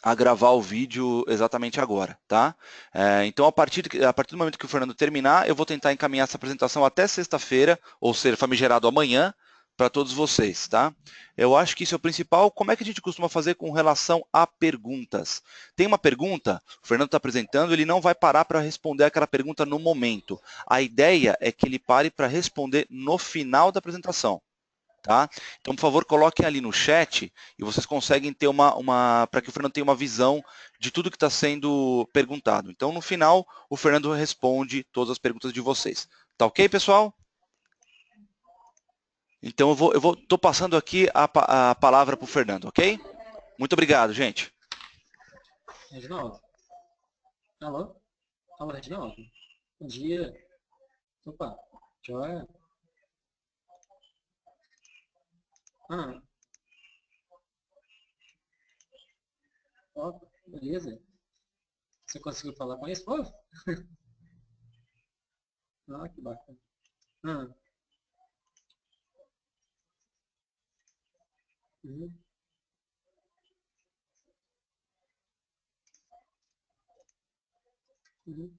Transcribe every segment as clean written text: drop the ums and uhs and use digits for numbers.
a gravar o vídeo exatamente agora, tá? Então, a partir do momento que o Fernando terminar, eu vou tentar encaminhar essa apresentação até sexta-feira, ou seja, famigerado amanhã, para todos vocês, tá? Eu acho que isso é o principal. Como é que a gente costuma fazer com relação a perguntas? Tem uma pergunta, o Fernando está apresentando, ele não vai parar para responder aquela pergunta no momento. A ideia é que ele pare para responder no final da apresentação. Tá? Então, por favor, coloquem ali no chat e vocês conseguem ter para que o Fernando tenha uma visão de tudo que está sendo perguntado. Então, no final, o Fernando responde todas as perguntas de vocês. Tá ok, pessoal? Então, tô passando aqui a palavra para o Fernando, ok? Muito obrigado, gente. Reginaldo? Alô? Alô, Reginaldo? Bom dia. Opa, joia? Ah, ó, beleza. Você conseguiu falar com esse povo? Ah, que bacana. Ah, uhum, uhum,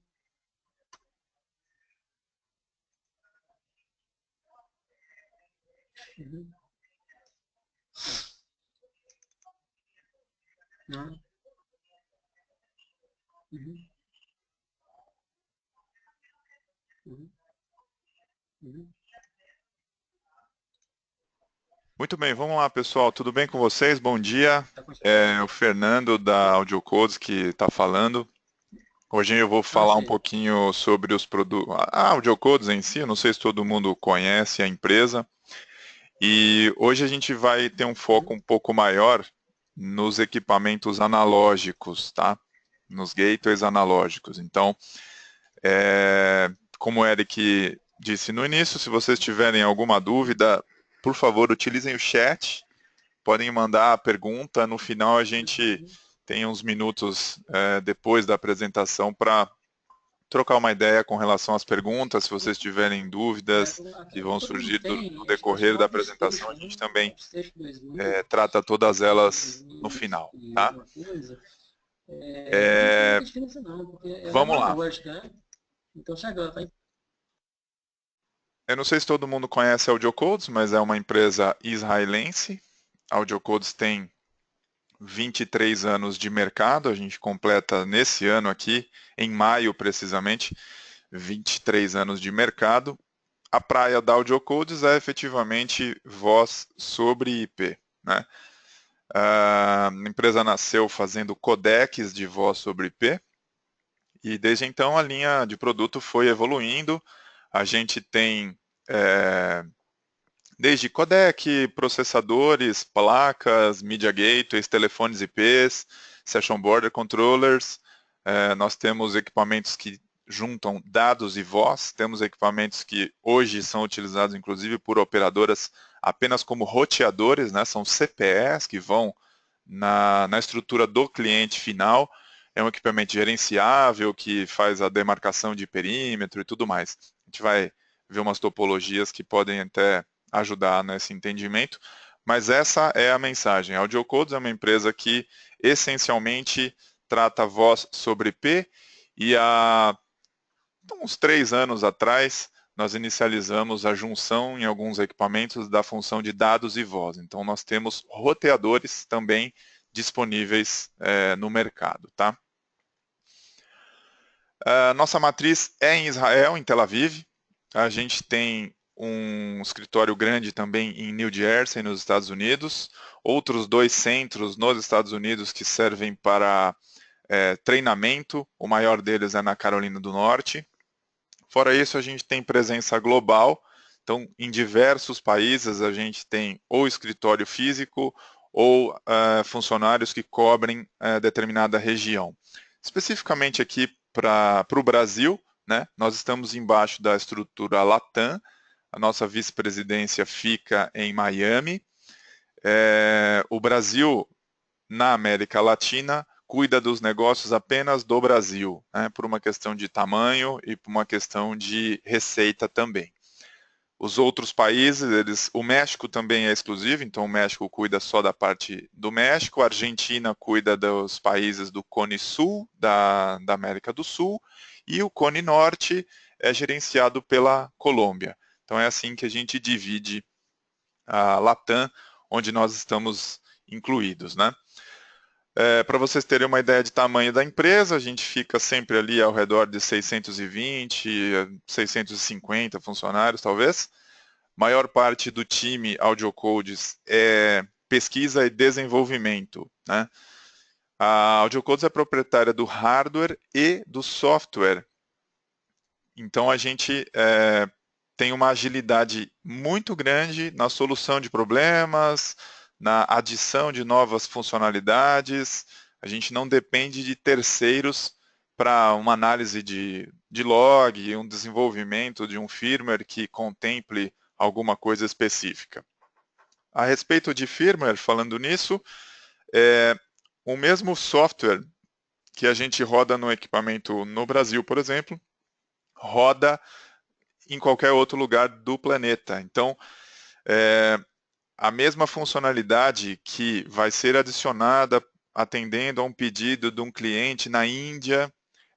uhum, ah, uhum, uhum, uhum. Muito bem, vamos lá, pessoal. Tudo bem com vocês? Bom dia. Tá com... É o Fernando da AudioCodes que está falando. Hoje eu vou Ah, falar um sei. pouquinho sobre os produtos, a AudioCodes em si. Eu não sei se todo mundo conhece a empresa. E hoje a gente vai ter um foco Uhum, um pouco maior nos equipamentos analógicos, tá? Nos gateways analógicos. Então, como o Eric disse no início, se vocês tiverem alguma dúvida, por favor, utilizem o chat. Podem mandar a pergunta. No final, a gente uhum. tem uns minutos depois da apresentação para trocar uma ideia com relação às perguntas. Se vocês tiverem É, dúvidas que vão todo mundo surgir tem, no acho que decorrer é o da AppStation, apresentação, a gente né? também AppStation 2000, trata todas dois elas no mil final, e tá? alguma coisa. É, não tem É, muita diferença não, porque ela é vamos uma lá. Word, né? Então chega, tá. Eu não sei se todo mundo conhece a AudioCodes, mas é uma empresa israelense. A AudioCodes tem 23 anos de mercado, a gente completa nesse ano aqui, em maio precisamente, 23 anos de mercado. A praia da AudioCodes é efetivamente voz sobre IP, né? A empresa nasceu fazendo codecs de voz sobre IP e desde então a linha de produto foi evoluindo. A gente tem é, desde codec, processadores, placas, media gateways, telefones IPs, session border controllers. Nós temos equipamentos que juntam dados e voz. Temos equipamentos que hoje são utilizados, inclusive, por operadoras apenas como roteadores, né? São CPEs que vão na estrutura do cliente final. É um equipamento gerenciável que faz a demarcação de perímetro e tudo mais. A gente vai ver umas topologias que podem até ajudar nesse entendimento, mas essa é a mensagem. A AudioCodes é uma empresa que essencialmente trata voz sobre IP e há uns 3 anos atrás nós inicializamos a junção em alguns equipamentos da função de dados e voz. Então nós temos roteadores também disponíveis no mercado, tá? A nossa matriz é em Israel, em Tel Aviv. A gente tem um escritório grande também em New Jersey, nos Estados Unidos. Outros 2 centros nos Estados Unidos que servem para treinamento. O maior deles é na Carolina do Norte. Fora isso, a gente tem presença global. Então, em diversos países, a gente tem ou escritório físico ou funcionários que cobrem determinada região. Especificamente aqui para o Brasil, né, nós estamos embaixo da estrutura Latam. A nossa vice-presidência fica em Miami. O Brasil, na América Latina, cuida dos negócios apenas do Brasil, né, por uma questão de tamanho e por uma questão de receita também. Os outros países, o México também é exclusivo, então o México cuida só da parte do México, a Argentina cuida dos países do Cone Sul, da América do Sul, e o Cone Norte é gerenciado pela Colômbia. Então é assim que a gente divide a Latam, onde nós estamos incluídos, né? Para vocês terem uma ideia de tamanho da empresa, a gente fica sempre ali ao redor de 620, 650 funcionários, talvez. Maior parte do time AudioCodes é pesquisa e desenvolvimento, né? A AudioCodes é proprietária do hardware e do software. Então a gente tem uma agilidade muito grande na solução de problemas, na adição de novas funcionalidades. A gente não depende de terceiros para uma análise de log, um desenvolvimento de um firmware que contemple alguma coisa específica. A respeito de firmware, falando nisso, o mesmo software que a gente roda no equipamento no Brasil, por exemplo, roda em qualquer outro lugar do planeta. Então, a mesma funcionalidade que vai ser adicionada atendendo a um pedido de um cliente na Índia,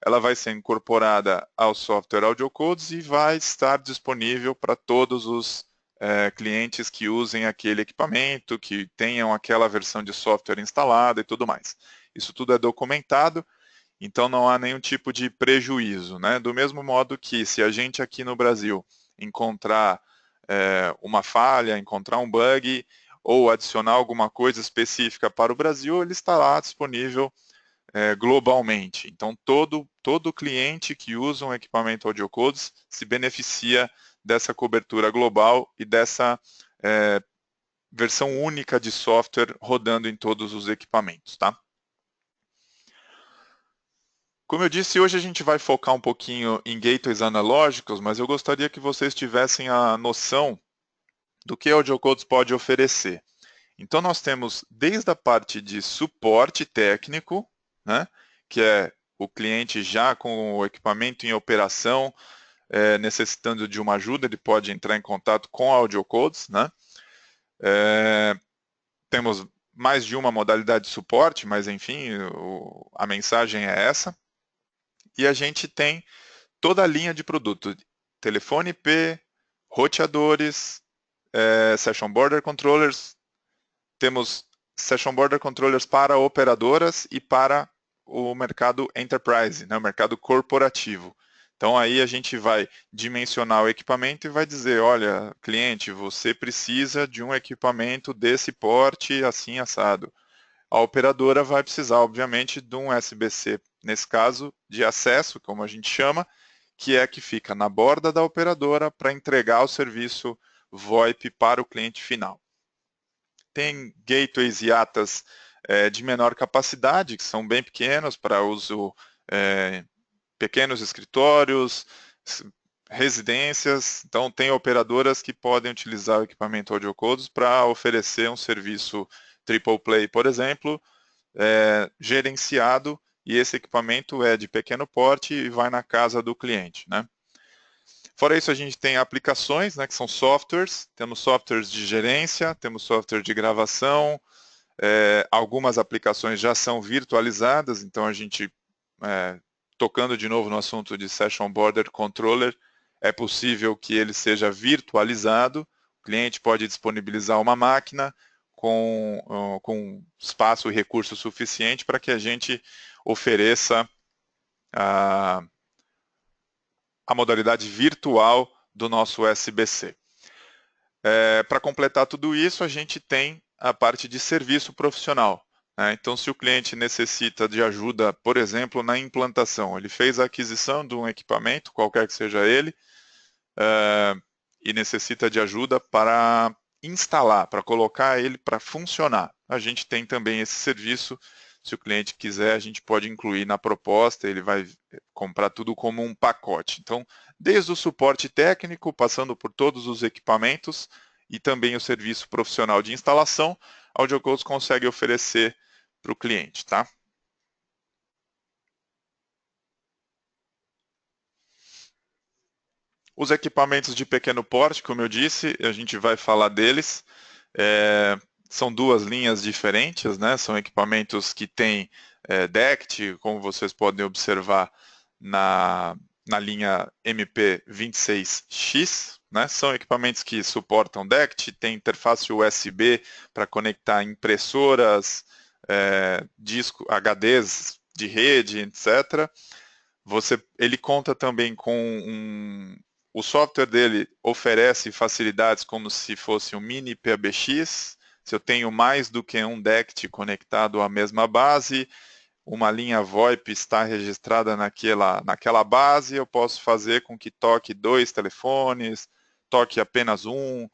ela vai ser incorporada ao software AudioCodes e vai estar disponível para todos os clientes que usem aquele equipamento, que tenham aquela versão de software instalada e tudo mais. Isso tudo é documentado, então não há nenhum tipo de prejuízo, né? Do mesmo modo que se a gente aqui no Brasil encontrar uma falha, encontrar um bug ou adicionar alguma coisa específica para o Brasil, ele estará disponível globalmente. Então todo cliente que usa um equipamento AudioCodes se beneficia dessa cobertura global e dessa versão única de software rodando em todos os equipamentos, tá? Como eu disse, hoje a gente vai focar um pouquinho em gateways analógicos, mas eu gostaria que vocês tivessem a noção do que a AudioCodes pode oferecer. Então nós temos desde a parte de suporte técnico, né, que é o cliente já com o equipamento em operação, necessitando de uma ajuda, ele pode entrar em contato com a AudioCodes, né? Temos mais de uma modalidade de suporte, mas enfim, a mensagem é essa. E a gente tem toda a linha de produto, telefone IP, roteadores, Session Border Controllers, temos Session Border Controllers para operadoras e para o mercado Enterprise, né, o mercado corporativo. Então aí a gente vai dimensionar o equipamento e vai dizer, olha, cliente, você precisa de um equipamento desse porte assim assado. A operadora vai precisar, obviamente, de um SBC, nesse caso, de acesso, como a gente chama, que fica na borda da operadora para entregar o serviço VoIP para o cliente final. Tem gateways e ATAs de menor capacidade, que são bem pequenos, para uso pequenos escritórios, residências. Então, tem operadoras que podem utilizar o equipamento AudioCodes para oferecer um serviço Triple Play, por exemplo, gerenciado, e esse equipamento é de pequeno porte e vai na casa do cliente, né? Fora isso, a gente tem aplicações, né, que são softwares, temos softwares de gerência, temos software de gravação, algumas aplicações já são virtualizadas, então a gente, tocando de novo no assunto de Session Border Controller, é possível que ele seja virtualizado, o cliente pode disponibilizar uma máquina com espaço e recurso suficiente para que a gente ofereça a modalidade virtual do nosso SBC. Para completar tudo isso, a gente tem a parte de serviço profissional. Então, se o cliente necessita de ajuda, por exemplo, na implantação, ele fez a aquisição de um equipamento, qualquer que seja ele, e necessita de ajuda para instalar, para colocar ele para funcionar. A gente tem também esse serviço. Se o cliente quiser, a gente pode incluir na proposta, ele vai comprar tudo como um pacote. Então, desde o suporte técnico, passando por todos os equipamentos e também o serviço profissional de instalação, a AudioCodes consegue oferecer para o cliente, tá? Os equipamentos de pequeno porte, como eu disse, a gente vai falar deles. São duas linhas diferentes, né? São equipamentos que têm DECT, como vocês podem observar na linha MP26X, né? São equipamentos que suportam DECT, tem interface USB para conectar impressoras, HDs de rede, etc. Ele conta também com o software dele oferece facilidades como se fosse um mini PABX. Se eu tenho mais do que um DECT conectado à mesma base, uma linha VoIP está registrada naquela base, eu posso fazer com que toque 2 telefones, toque apenas um,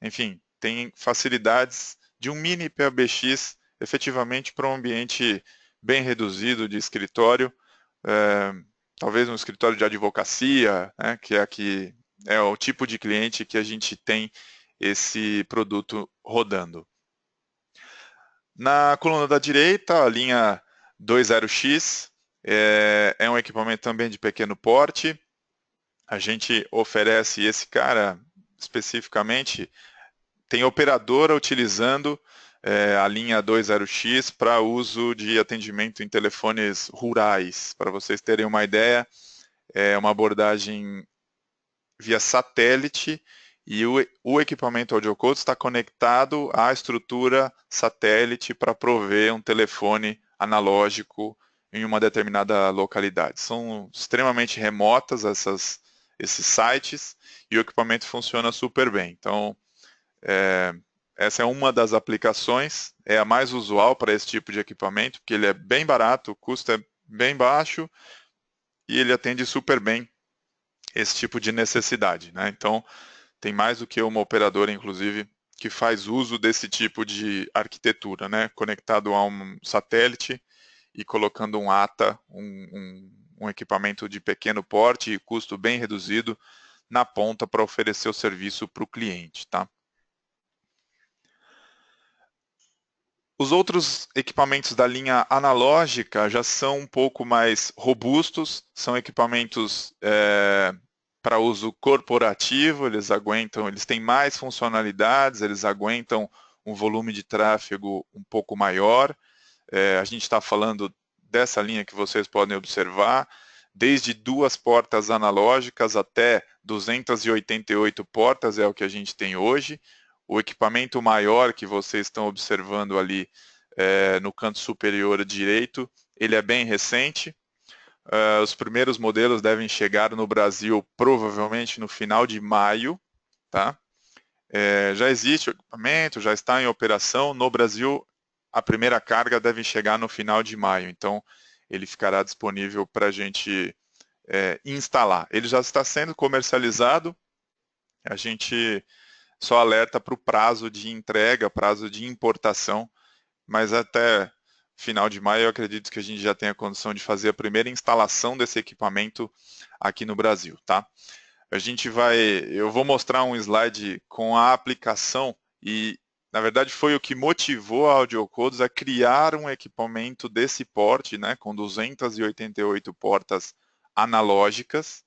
enfim, tem facilidades de um mini PABX efetivamente para um ambiente bem reduzido de escritório, talvez um escritório de advocacia, né, que é o tipo de cliente que a gente tem esse produto rodando. Na coluna da direita, a linha 20X é um equipamento também de pequeno porte. A gente oferece esse cara especificamente, tem operadora utilizando a linha 20X para uso de atendimento em telefones rurais. Para vocês terem uma ideia, é uma abordagem via satélite e o equipamento AudioCodes está conectado à estrutura satélite para prover um telefone analógico em uma determinada localidade. São extremamente remotas esses sites e o equipamento funciona super bem. Então, essa é uma das aplicações, é a mais usual para esse tipo de equipamento, porque ele é bem barato, o custo é bem baixo e ele atende super bem esse tipo de necessidade, né? Então, tem mais do que uma operadora, inclusive, que faz uso desse tipo de arquitetura, né? Conectado a um satélite e colocando um ATA, um equipamento de pequeno porte e custo bem reduzido na ponta para oferecer o serviço para o cliente, tá? Os outros equipamentos da linha analógica já são um pouco mais robustos, são equipamentos para uso corporativo, eles têm mais funcionalidades, eles aguentam um volume de tráfego um pouco maior. A gente está falando dessa linha que vocês podem observar, desde 2 portas analógicas até 288 portas é o que a gente tem hoje. O equipamento maior que vocês estão observando ali no canto superior direito, ele é bem recente. Os primeiros modelos devem chegar no Brasil provavelmente no final de maio, tá? Já existe o equipamento, já está em operação. No Brasil, a primeira carga deve chegar no final de maio, então ele ficará disponível para a gente instalar. Ele já está sendo comercializado, a gente só alerta para o prazo de entrega, prazo de importação, mas até final de maio eu acredito que a gente já tenha condição de fazer a primeira instalação desse equipamento aqui no Brasil, tá? Eu vou mostrar um slide com a aplicação e, na verdade, foi o que motivou a AudioCodes a criar um equipamento desse porte, né, com 288 portas analógicas.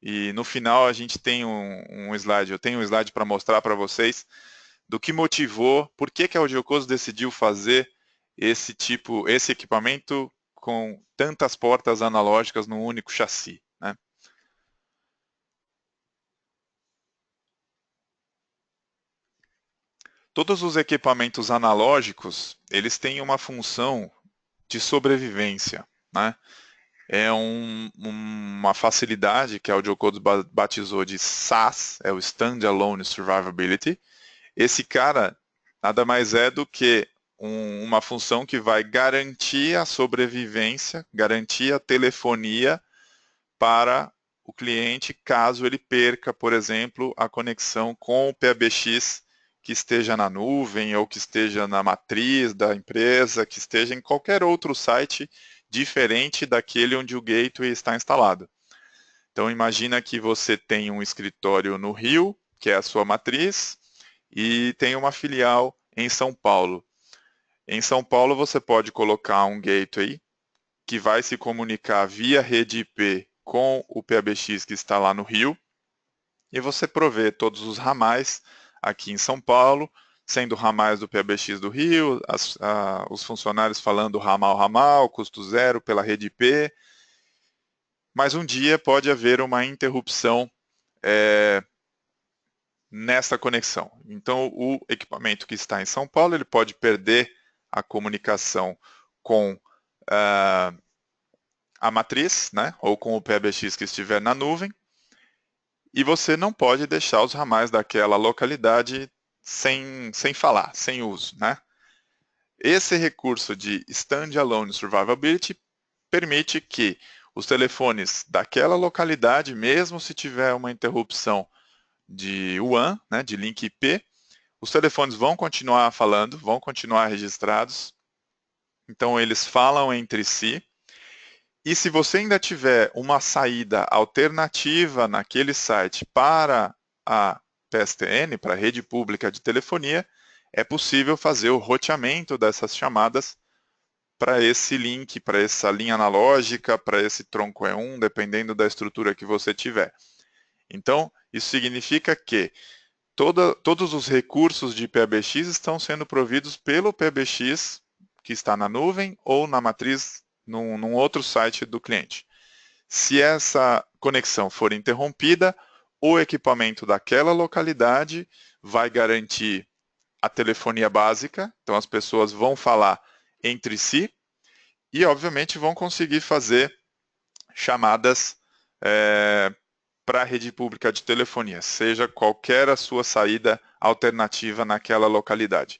E no final a gente tem um slide, eu tenho um slide para mostrar para vocês do que motivou, por que a AudioCodes decidiu fazer esse equipamento com tantas portas analógicas num único chassi, né? Todos os equipamentos analógicos, eles têm uma função de sobrevivência, né? É uma facilidade que a AudioCodes batizou de SAS, é o Standalone Survivability. Esse cara nada mais é do que uma função que vai garantir a sobrevivência, garantir a telefonia para o cliente caso ele perca, por exemplo, a conexão com o PABX que esteja na nuvem ou que esteja na matriz da empresa, que esteja em qualquer outro site diferente daquele onde o gateway está instalado. Então imagina que você tem um escritório no Rio, que é a sua matriz, e tem uma filial em São Paulo. Em São Paulo você pode colocar um gateway que vai se comunicar via rede IP com o PABX que está lá no Rio, e você provê todos os ramais aqui em São Paulo, sendo ramais do PBX do Rio, os funcionários falando ramal, custo zero pela rede IP, mas um dia pode haver uma interrupção nessa conexão. Então, o equipamento que está em São Paulo, ele pode perder a comunicação com a matriz, né, ou com o PBX que estiver na nuvem, e você não pode deixar os ramais daquela localidade sem falar, sem uso, né? Esse recurso de Standalone Survivability permite que os telefones daquela localidade, mesmo se tiver uma interrupção de WAN, né, de link IP, os telefones vão continuar falando, vão continuar registrados, então eles falam entre si. E se você ainda tiver uma saída alternativa naquele site para a PSTN, para a rede pública de telefonia, é possível fazer o roteamento dessas chamadas para esse link, para essa linha analógica, para esse tronco E1, dependendo da estrutura que você tiver. Então, isso significa que todos os recursos de PBX estão sendo providos pelo PBX que está na nuvem ou na matriz num outro site do cliente. Se essa conexão for interrompida, o equipamento daquela localidade vai garantir a telefonia básica, então as pessoas vão falar entre si e, obviamente, vão conseguir fazer chamadas para a rede pública de telefonia, seja qualquer a sua saída alternativa naquela localidade.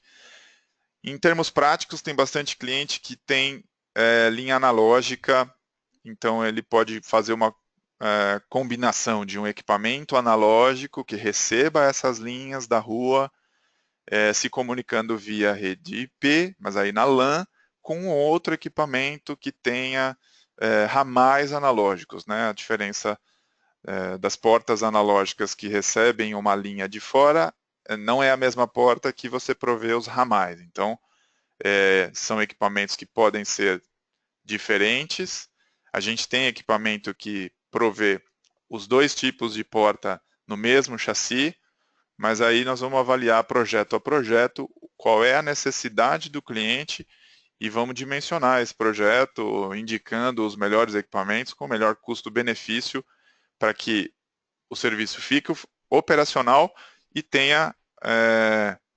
Em termos práticos, tem bastante cliente que tem linha analógica, então ele pode fazer uma combinação de um equipamento analógico que receba essas linhas da rua, se comunicando via rede IP, mas aí na LAN, com outro equipamento que tenha ramais analógicos, né? A diferença das portas analógicas que recebem uma linha de fora não é a mesma porta que você provê os ramais. Então, são equipamentos que podem ser diferentes. A gente tem equipamento que provê os dois tipos de porta no mesmo chassi, mas aí nós vamos avaliar projeto a projeto qual é a necessidade do cliente e vamos dimensionar esse projeto, indicando os melhores equipamentos com o melhor custo-benefício para que o serviço fique operacional e tenha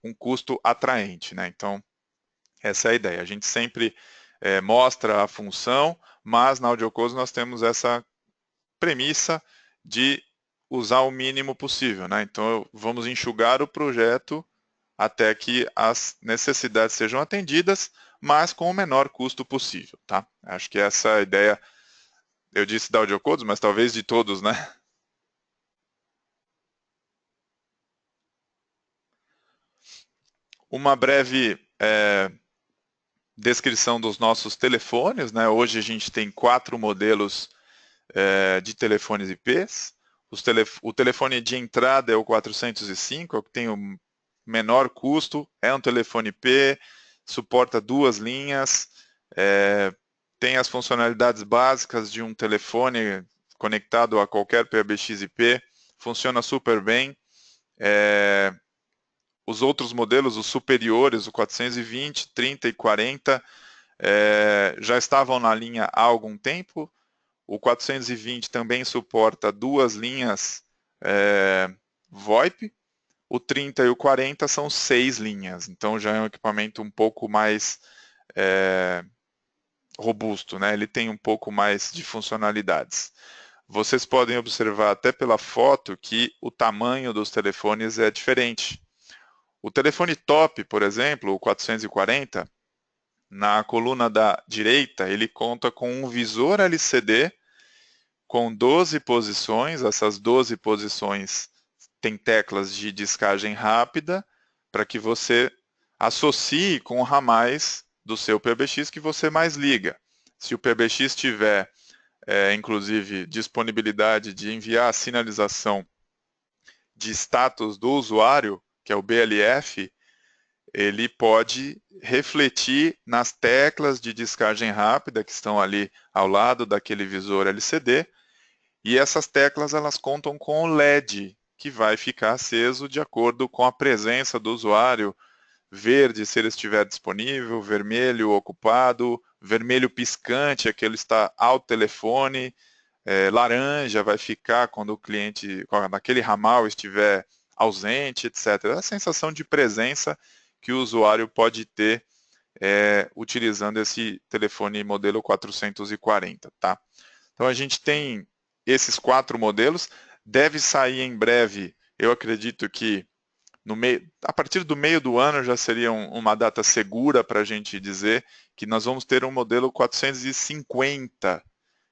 um custo atraente, né? Então, essa é a ideia. A gente sempre mostra a função, mas na AudioCodes nós temos essa premissa de usar o mínimo possível, né? Então, vamos enxugar o projeto até que as necessidades sejam atendidas, mas com o menor custo possível, tá? Acho que essa é a ideia, eu disse da AudioCodes, mas talvez de todos, né? Uma breve descrição dos nossos telefones, né? Hoje a gente tem 4 modelos de telefones IPs. O telefone de entrada é o 405, é o que tem o menor custo, é um telefone IP, suporta 2 linhas, tem as funcionalidades básicas de um telefone conectado a qualquer PBX IP, funciona super bem. Os outros modelos, os superiores, o 420, 30 e 40, já estavam na linha há algum tempo. O 420 também suporta 2 linhas VoIP. O 30 e o 40 são 6 linhas, então já é um equipamento um pouco mais robusto, né? Ele tem um pouco mais de funcionalidades. Vocês podem observar até pela foto que o tamanho dos telefones é diferente. O telefone top, por exemplo, o 440, na coluna da direita, ele conta com um visor LCD com 12 posições. Essas 12 posições têm teclas de descagem rápida para que você associe com o ramais do seu PBX que você mais liga. Se o PBX tiver, inclusive, disponibilidade de enviar a sinalização de status do usuário, que é o BLF, ele pode refletir nas teclas de descagem rápida que estão ali ao lado daquele visor LCD, e essas teclas elas contam com o LED, que vai ficar aceso de acordo com a presença do usuário, verde se ele estiver disponível, vermelho ocupado, vermelho piscante, aquele está ao telefone, laranja vai ficar quando o cliente, quando aquele ramal estiver ausente, etc. É a sensação de presença que o usuário pode ter utilizando esse telefone modelo 440, tá? Então a gente tem esses 4 modelos, deve sair em breve, eu acredito que a partir do meio do ano já seria uma data segura para a gente dizer que nós vamos ter um modelo 450,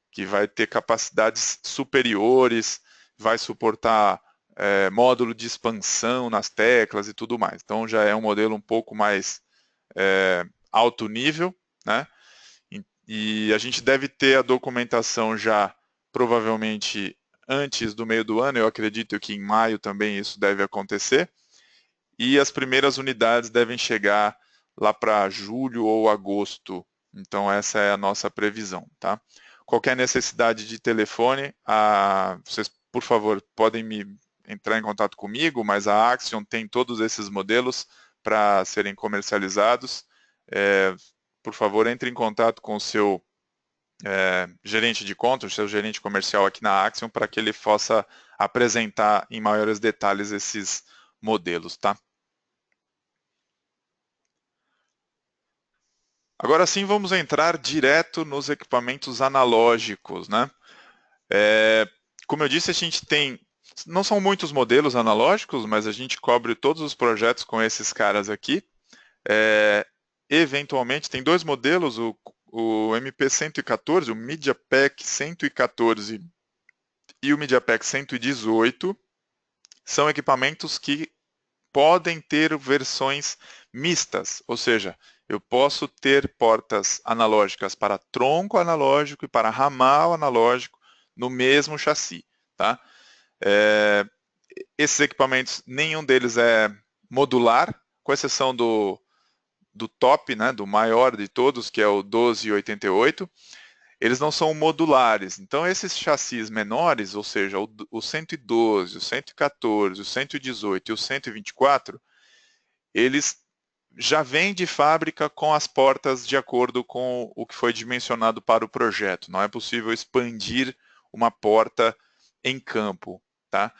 que vai ter capacidades superiores, vai suportar módulo de expansão nas teclas e tudo mais. Então já é um modelo um pouco mais alto nível, né? E a gente deve ter a documentação já provavelmente antes do meio do ano, eu acredito que em maio também isso deve acontecer, e as primeiras unidades devem chegar lá para julho ou agosto, então essa é a nossa previsão, tá? Qualquer necessidade de telefone, vocês, por favor, podem entrar em contato comigo, mas a Axion tem todos esses modelos para serem comercializados. Por favor, entre em contato com o seu gerente de conta, o seu gerente comercial aqui na Axion, para que ele possa apresentar em maiores detalhes esses modelos, tá? Agora sim, vamos entrar direto nos equipamentos analógicos, né? Como eu disse, a gente tem, não são muitos modelos analógicos, mas a gente cobre todos os projetos com esses caras aqui. Eventualmente, tem 2 modelos, o MP114, o MediaPek 114 e o MediaPek 118, são equipamentos que podem ter versões mistas, ou seja, eu posso ter portas analógicas para tronco analógico e para ramal analógico no mesmo chassi, tá? Esses equipamentos, nenhum deles é modular, com exceção do top, né, do maior de todos, que é o 1288, eles não são modulares. Então, esses chassis menores, ou seja, o 112, o 114, o 118 e o 124, eles já vêm de fábrica com as portas de acordo com o que foi dimensionado para o projeto. Não é possível expandir uma porta em campo, tá?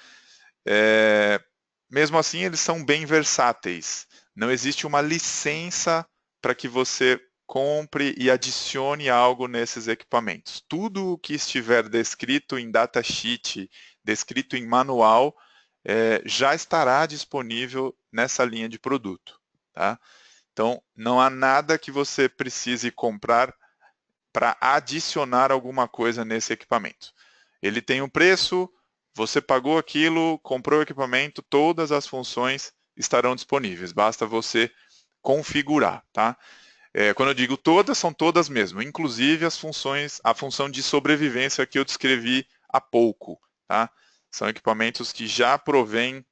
Mesmo assim, eles são bem versáteis. Não existe uma licença para que você compre e adicione algo nesses equipamentos. Tudo o que estiver descrito em datasheet, descrito em manual, já estará disponível nessa linha de produto, tá? Então, não há nada que você precise comprar para adicionar alguma coisa nesse equipamento. Ele tem um preço, você pagou aquilo, comprou o equipamento, todas as funções estarão disponíveis, basta você configurar, tá? Quando eu digo todas, são todas mesmo, inclusive as funções, a função de sobrevivência que eu descrevi há pouco, tá? São equipamentos que já provêm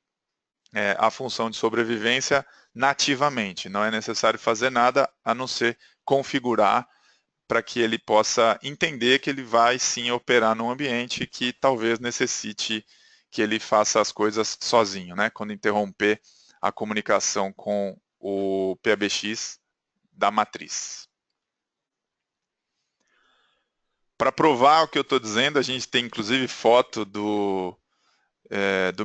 a função de sobrevivência nativamente, não é necessário fazer nada a não ser configurar para que ele possa entender que ele vai sim operar num ambiente que talvez necessite que ele faça as coisas sozinho, né? Quando interromper a comunicação com o PABX da matriz. Para provar o que eu estou dizendo, a gente tem inclusive foto do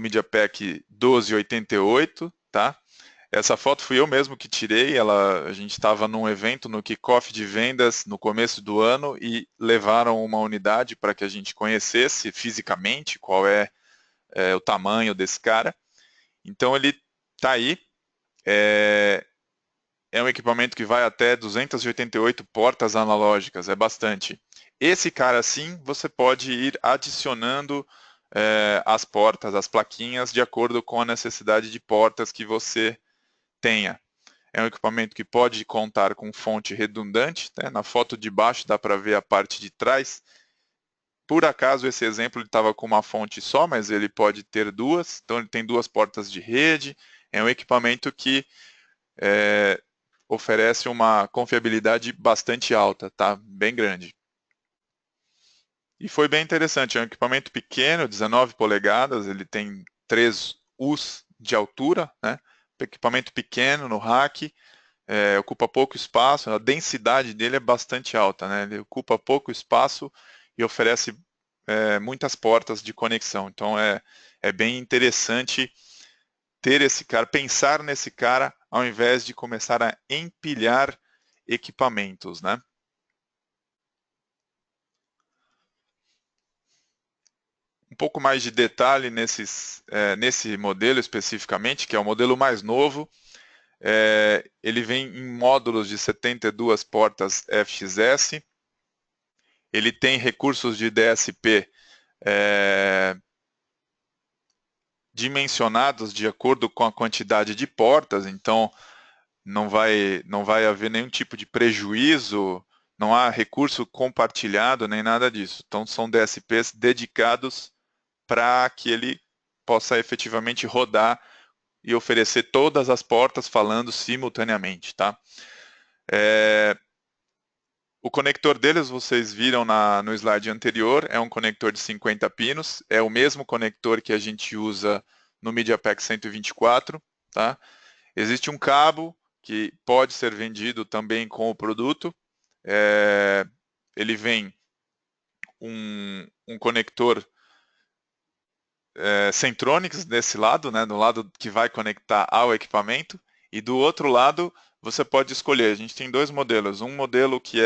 MediaPek 1288, tá? Essa foto fui eu mesmo que tirei, a gente estava num evento no kickoff de vendas no começo do ano e levaram uma unidade para que a gente conhecesse fisicamente qual é o tamanho desse cara. Então ele está aí, é um equipamento que vai até 288 portas analógicas, é bastante. Esse cara sim, você pode ir adicionando as portas, as plaquinhas, de acordo com a necessidade de portas que você tenha. É um equipamento que pode contar com fonte redundante, né? Na foto de baixo dá para ver a parte de trás. Por acaso esse exemplo estava com uma fonte só, mas ele pode ter 2, então ele tem 2 portas de rede. É um equipamento que oferece uma confiabilidade bastante alta, tá? Bem grande. E foi bem interessante, é um equipamento pequeno, 19 polegadas, ele tem 3 Us de altura, né? Equipamento pequeno no rack, ocupa pouco espaço, a densidade dele é bastante alta, né? Ele ocupa pouco espaço e oferece muitas portas de conexão. Então é bem interessante ter esse cara, pensar nesse cara, ao invés de começar a empilhar equipamentos, né? Um pouco mais de detalhe nesse modelo especificamente, que é o modelo mais novo. Ele vem em módulos de 72 portas FXS. Ele tem recursos de DSP dimensionados de acordo com a quantidade de portas, então não vai haver nenhum tipo de prejuízo, não há recurso compartilhado, nem nada disso. Então são DSPs dedicados para que ele possa efetivamente rodar e oferecer todas as portas falando simultaneamente, tá? O conector deles, vocês viram no slide anterior, é um conector de 50 pinos, é o mesmo conector que a gente usa no MediaPack 124, tá? Existe um cabo que pode ser vendido também com o produto, ele vem um conector Centronics desse lado, né, do lado que vai conectar ao equipamento, e do outro lado você pode escolher. A gente tem dois modelos. Um modelo que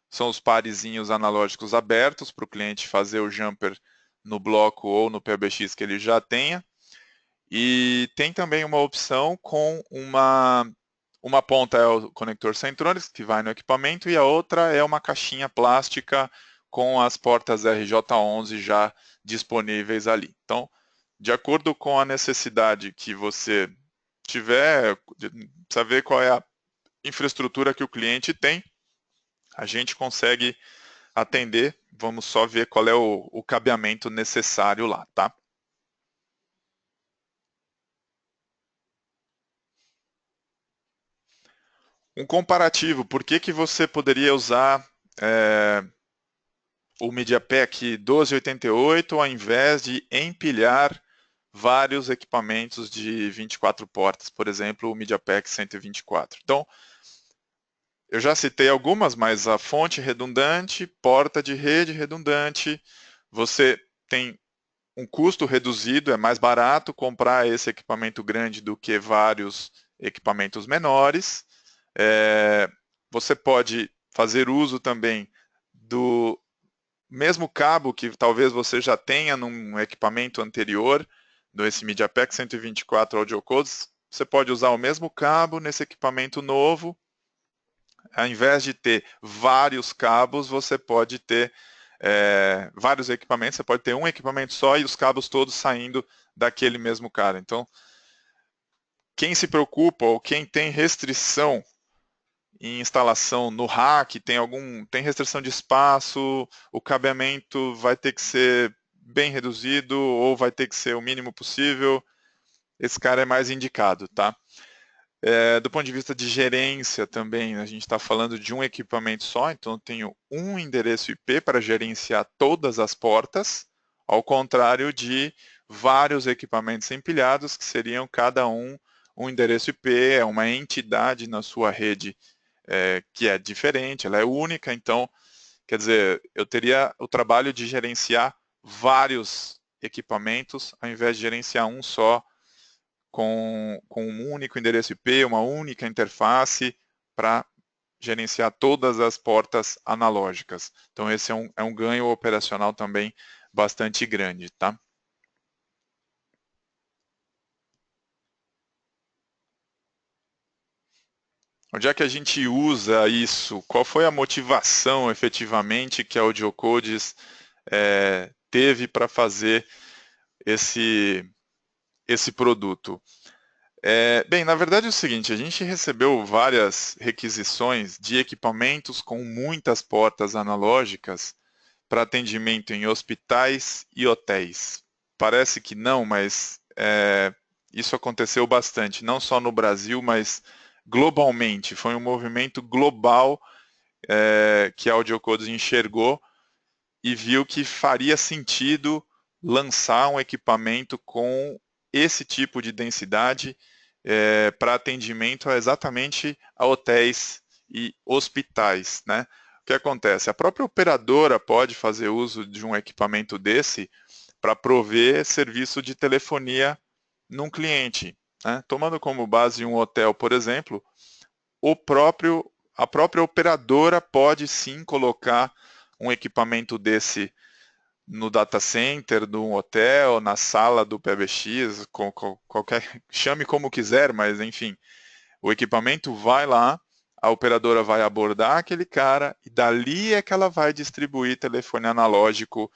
são os parezinhos analógicos abertos para o cliente fazer o jumper no bloco ou no PBX que ele já tenha. E tem também uma opção com uma ponta é o conector Centronics, que vai no equipamento, e a outra é uma caixinha plástica com as portas RJ11 já disponíveis ali. Então, de acordo com a necessidade que você tiver, precisa ver qual é a infraestrutura que o cliente tem, a gente consegue atender. Vamos só ver qual é o cabeamento necessário lá, tá? Um comparativo, por que você poderia usar o MediaPack 1288 ao invés de empilhar vários equipamentos de 24 portas, por exemplo, o MediaPack 124. Então, eu já citei algumas, mas a fonte redundante, porta de rede redundante, você tem um custo reduzido, é mais barato comprar esse equipamento grande do que vários equipamentos menores. Você pode fazer uso também do mesmo cabo que talvez você já tenha num equipamento anterior, desse MediaPack 124 Audio Codes, você pode usar o mesmo cabo nesse equipamento novo. Ao invés de ter vários cabos, você pode ter vários equipamentos, você pode ter um equipamento só e os cabos todos saindo daquele mesmo cara. Então, quem se preocupa ou quem tem restrição em instalação no rack, tem restrição de espaço, o cabeamento vai ter que ser bem reduzido ou vai ter que ser o mínimo possível, esse cara é mais indicado, tá? Do ponto de vista de gerência também, a gente está falando de um equipamento só, então eu tenho um endereço IP para gerenciar todas as portas, ao contrário de vários equipamentos empilhados, que seriam cada um endereço IP, é uma entidade na sua rede que é diferente, ela é única, então, quer dizer, eu teria o trabalho de gerenciar vários equipamentos, ao invés de gerenciar um só, com um único endereço IP, uma única interface para gerenciar todas as portas analógicas. Então esse é um ganho operacional também bastante grande, tá? Onde é que a gente usa isso? Qual foi a motivação efetivamente que a AudioCodes teve para fazer esse produto? Bem, na verdade é o seguinte, a gente recebeu várias requisições de equipamentos com muitas portas analógicas para atendimento em hospitais e hotéis. Parece que não, mas isso aconteceu bastante, não só no Brasil, mas globalmente. Foi um movimento global que a AudioCodes enxergou e viu que faria sentido lançar um equipamento com esse tipo de densidade para atendimento exatamente a hotéis e hospitais, né? O que acontece? A própria operadora pode fazer uso de um equipamento desse para prover serviço de telefonia num cliente, né? Tomando como base um hotel, por exemplo, a própria operadora pode sim colocar um equipamento desse no data center de um hotel, na sala do PBX, qualquer, chame como quiser, mas enfim, o equipamento vai lá, a operadora vai abordar aquele cara e dali é que ela vai distribuir telefone analógico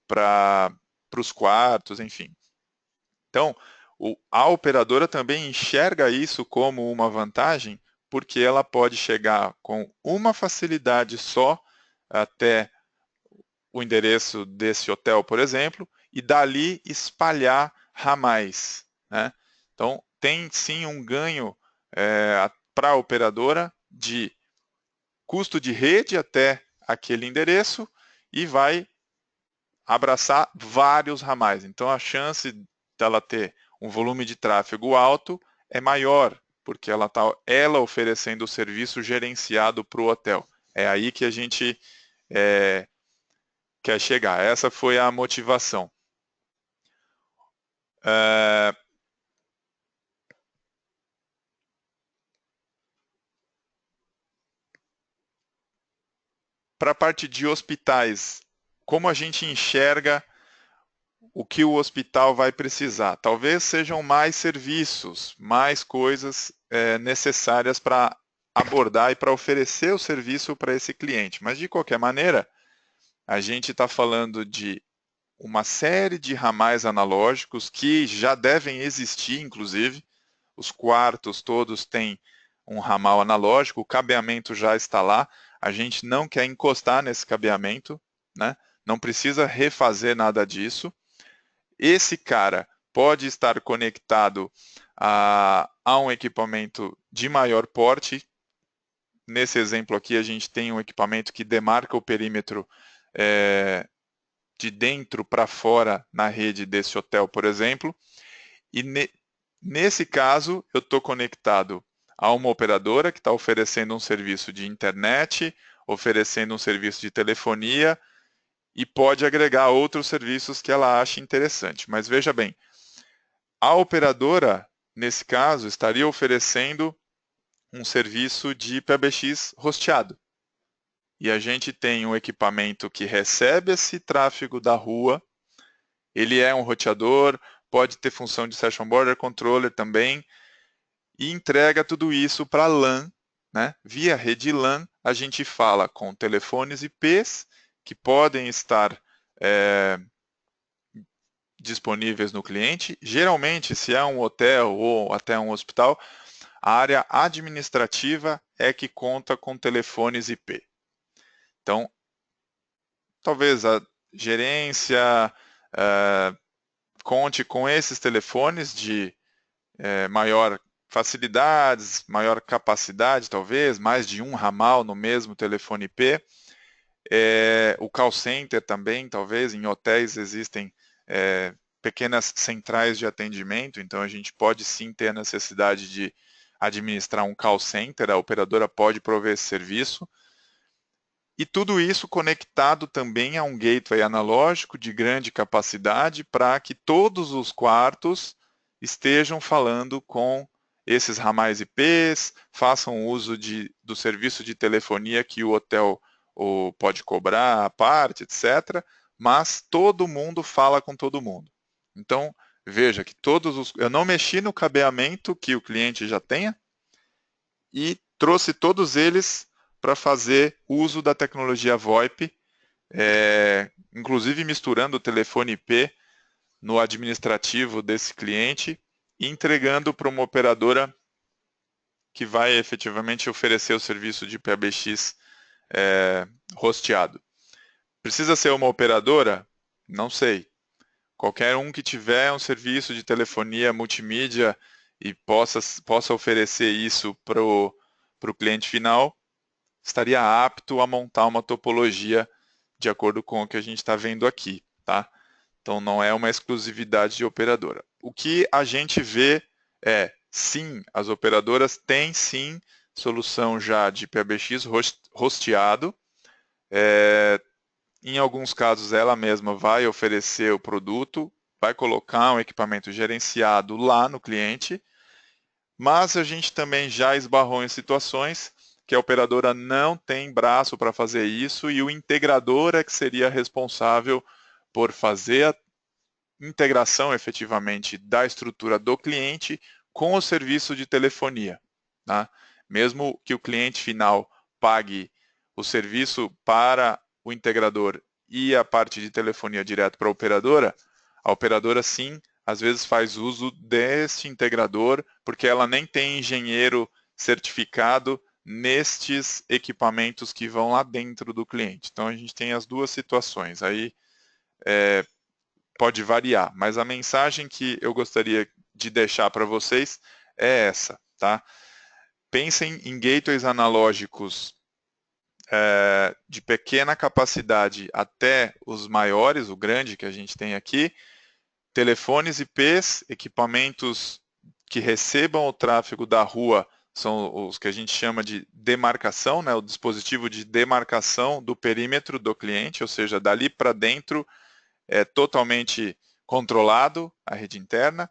para os quartos, enfim. Então, a operadora também enxerga isso como uma vantagem, porque ela pode chegar com uma facilidade só até o endereço desse hotel, por exemplo, e dali espalhar ramais, né? Então, tem sim um ganho para a operadora de custo de rede até aquele endereço e vai abraçar vários ramais. Então, a chance dela ter um volume de tráfego alto é maior, porque ela está oferecendo o serviço gerenciado para o hotel. É aí que a gente quer chegar. Essa foi a motivação. Para a parte de hospitais, como a gente enxerga o que o hospital vai precisar? Talvez sejam mais serviços, mais coisas necessárias para abordar e para oferecer o serviço para esse cliente. Mas, de qualquer maneira, a gente está falando de uma série de ramais analógicos que já devem existir, inclusive. Os quartos todos têm um ramal analógico, o cabeamento já está lá. A gente não quer encostar nesse cabeamento, né? Não precisa refazer nada disso. Esse cara pode estar conectado a um equipamento de maior porte. Nesse exemplo aqui, a gente tem um equipamento que demarca o perímetro de dentro para fora na rede desse hotel, por exemplo. E nesse caso, eu estou conectado a uma operadora que está oferecendo um serviço de internet, oferecendo um serviço de telefonia e pode agregar outros serviços que ela ache interessante. Mas veja bem, a operadora, nesse caso, estaria oferecendo um serviço de PBX hosteado. E a gente tem um equipamento que recebe esse tráfego da rua, ele é um roteador, pode ter função de Session Border Controller também, e entrega tudo isso para LAN, né? Via rede LAN, a gente fala com telefones IPs que podem estar disponíveis no cliente. Geralmente, se é um hotel ou até um hospital, a área administrativa é que conta com telefones IP. Então, talvez a gerência conte com esses telefones de maior facilidades, maior capacidade, talvez, mais de um ramal no mesmo telefone IP. O call center também, talvez, em hotéis existem pequenas centrais de atendimento, então a gente pode sim ter a necessidade de administrar um call center, a operadora pode prover esse serviço. E tudo isso conectado também a um gateway analógico de grande capacidade para que todos os quartos estejam falando com esses ramais IPs, façam uso do serviço de telefonia que o hotel pode cobrar à parte, etc. Mas todo mundo fala com todo mundo. Então, veja que eu não mexi no cabeamento que o cliente já tenha e trouxe todos eles para fazer uso da tecnologia VoIP, inclusive misturando o telefone IP no administrativo desse cliente e entregando para uma operadora que vai efetivamente oferecer o serviço de PBX hosteado. Precisa ser uma operadora? Não sei. Qualquer um que tiver um serviço de telefonia multimídia e possa oferecer isso para o cliente final, estaria apto a montar uma topologia de acordo com o que a gente está vendo aqui, tá? Então, não é uma exclusividade de operadora. O que a gente vê é, sim, as operadoras têm, sim, solução já de PBX hosteado. Em alguns casos, ela mesma vai oferecer o produto, vai colocar um equipamento gerenciado lá no cliente, mas a gente também já esbarrou em situações que a operadora não tem braço para fazer isso e o integrador é que seria responsável por fazer a integração efetivamente da estrutura do cliente com o serviço de telefonia. Tá? Mesmo que o cliente final pague o serviço para o integrador e a parte de telefonia direto para a operadora sim, às vezes faz uso deste integrador, porque ela nem tem engenheiro certificado nestes equipamentos que vão lá dentro do cliente. Então a gente tem as duas situações. Aí pode variar, mas a mensagem que eu gostaria de deixar para vocês é essa, tá? Pensem em gateways analógicos de pequena capacidade até os maiores, o grande que a gente tem aqui, telefones IPs, equipamentos que recebam o tráfego da rua, são os que a gente chama de demarcação, né? O dispositivo de demarcação do perímetro do cliente, ou seja, dali para dentro é totalmente controlado, a rede interna.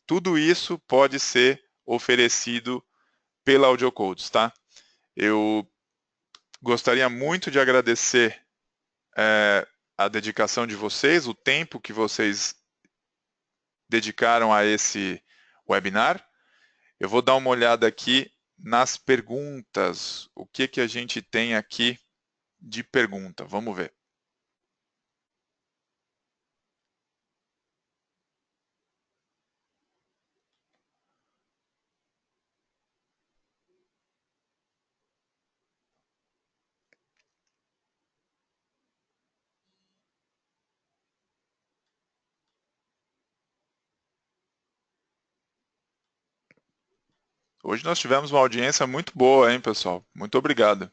Tudo isso pode ser oferecido pela AudioCodes, tá? Eu gostaria muito de agradecer a dedicação de vocês, o tempo que vocês dedicaram a esse webinar. Eu vou dar uma olhada aqui nas perguntas. O que a gente tem aqui de pergunta? Vamos ver. Hoje nós tivemos uma audiência muito boa, hein, pessoal? Muito obrigado.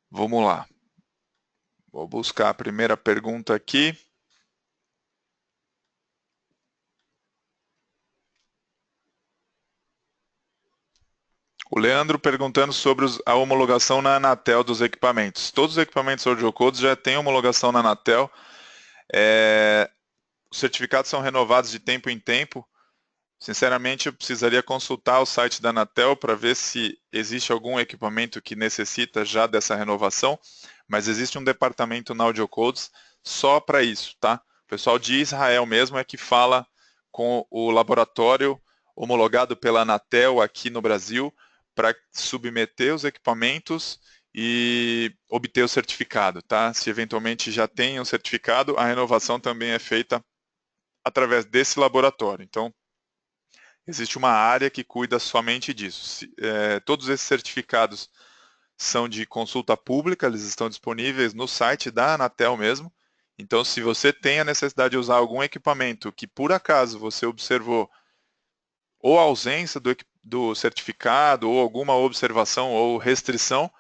Vamos lá. Vou buscar a primeira pergunta aqui. O Leandro perguntando sobre a homologação na Anatel dos equipamentos. Todos os equipamentos AudioCodes já têm homologação na Anatel. Os certificados são renovados de tempo em tempo. Sinceramente, eu precisaria consultar o site da Anatel para ver se existe algum equipamento que necessita já dessa renovação, mas existe um departamento na AudioCodes só para isso, tá? O pessoal de Israel mesmo é que fala com o laboratório homologado pela Anatel aqui no Brasil para submeter os equipamentos e obter o certificado, tá? Se eventualmente já tem um certificado, a renovação também é feita através desse laboratório. Então, existe uma área que cuida somente disso. Todos esses certificados são de consulta pública, eles estão disponíveis no site da Anatel mesmo. Então, se você tem a necessidade de usar algum equipamento que por acaso você observou ou a ausência do certificado, ou alguma observação ou restrição,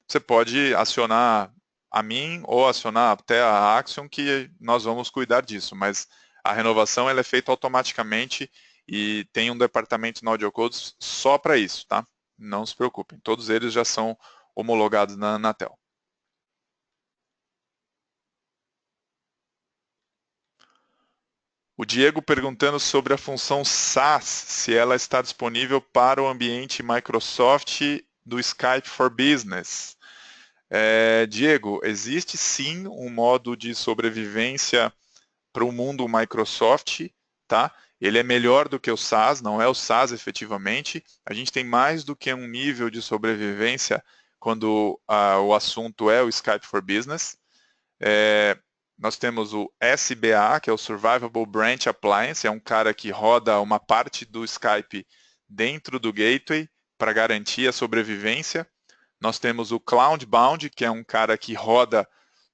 você pode acionar a mim ou acionar até a Axion, que nós vamos cuidar disso. Mas a renovação ela é feita automaticamente e tem um departamento na AudioCodes só para isso, tá? Não se preocupem, todos eles já são homologados na Anatel. O Diego perguntando sobre a função SaaS, se ela está disponível para o ambiente Microsoft do Skype for Business. Diego, existe sim um modo de sobrevivência para o mundo Microsoft, tá? Ele é melhor do que o SaaS, não é o SaaS efetivamente. A gente tem mais do que um nível de sobrevivência quando o assunto é o Skype for Business. Nós temos o SBA, que é o Survivable Branch Appliance, é um cara que roda uma parte do Skype dentro do gateway para garantir a sobrevivência. Nós temos o Cloudbound, que é um cara que roda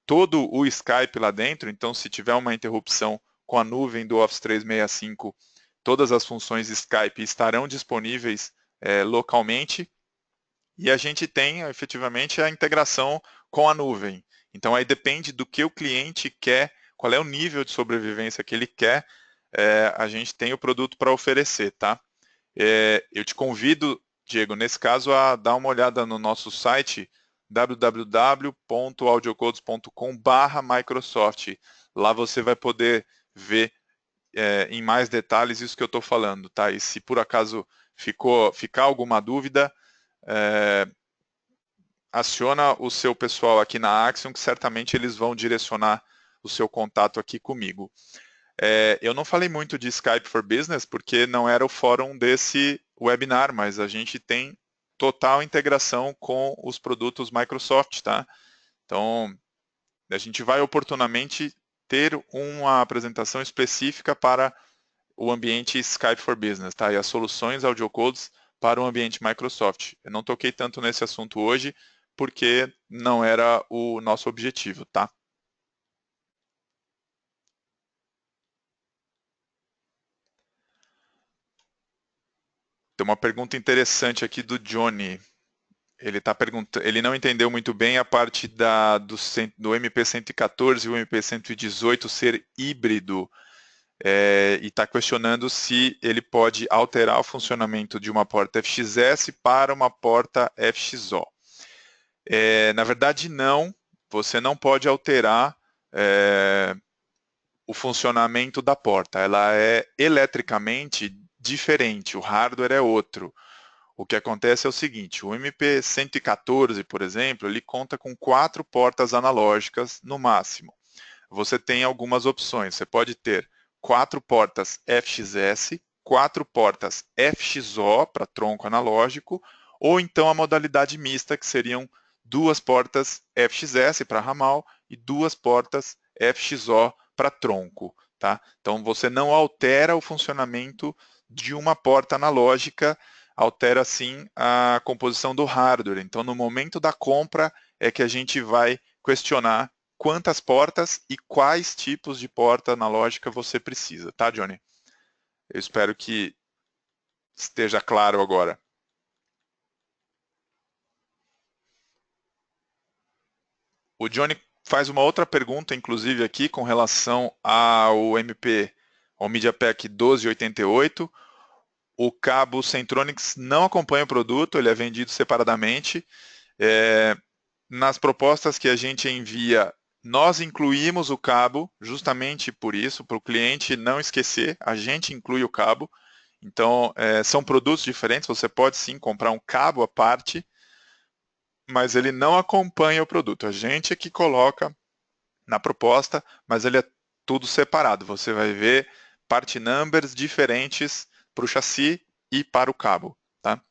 todo o Skype lá dentro, então se tiver uma interrupção com a nuvem do Office 365, todas as funções Skype estarão disponíveis localmente. E a gente tem efetivamente a integração com a nuvem. Então aí depende do que o cliente quer, qual é o nível de sobrevivência que ele quer, a gente tem o produto para oferecer, tá? Eu te convido, Diego, nesse caso, a dar uma olhada no nosso site www.audiocodes.com/Microsoft. Lá você vai poder ver em mais detalhes isso que eu estou falando, tá? E se por acaso ficar alguma dúvida, aciona o seu pessoal aqui na Axiom, que certamente eles vão direcionar o seu contato aqui comigo. Eu não falei muito de Skype for Business, porque não era o fórum desse webinar, mas a gente tem total integração com os produtos Microsoft, tá? Então, a gente vai oportunamente ter uma apresentação específica para o ambiente Skype for Business, tá? E as soluções AudioCodes para o ambiente Microsoft. Eu não toquei tanto nesse assunto hoje, porque não era o nosso objetivo, tá? Tem uma pergunta interessante aqui do Johnny. Ele tá perguntando, ele não entendeu muito bem a parte do MP114 e o MP118 ser híbrido. E está questionando se ele pode alterar o funcionamento de uma porta FXS para uma porta FXO. Na verdade, não. Você não pode alterar o funcionamento da porta. Ela é eletricamente diferente, o hardware é outro. O que acontece é o seguinte, o MP114, por exemplo, ele conta com 4 portas analógicas no máximo. Você tem algumas opções. Você pode ter 4 portas FXS, 4 portas FXO para tronco analógico, ou então a modalidade mista, que seriam 2 portas FXS para ramal e 2 portas FXO para tronco. Tá? Então você não altera o funcionamento de uma porta analógica, altera sim a composição do hardware. Então no momento da compra é que a gente vai questionar quantas portas e quais tipos de porta analógica você precisa, tá, Johnny? Eu espero que esteja claro agora. O Johnny faz uma outra pergunta, inclusive aqui, com relação ao MediaPek 1288. O cabo Centronics não acompanha o produto, ele é vendido separadamente. Nas propostas que a gente envia, nós incluímos o cabo justamente por isso, para o cliente não esquecer, a gente inclui o cabo. Então, são produtos diferentes, você pode sim comprar um cabo à parte, mas ele não acompanha o produto. A gente é que coloca na proposta, mas ele é tudo separado. Você vai ver part numbers diferentes para o chassi e para o cabo. Tá?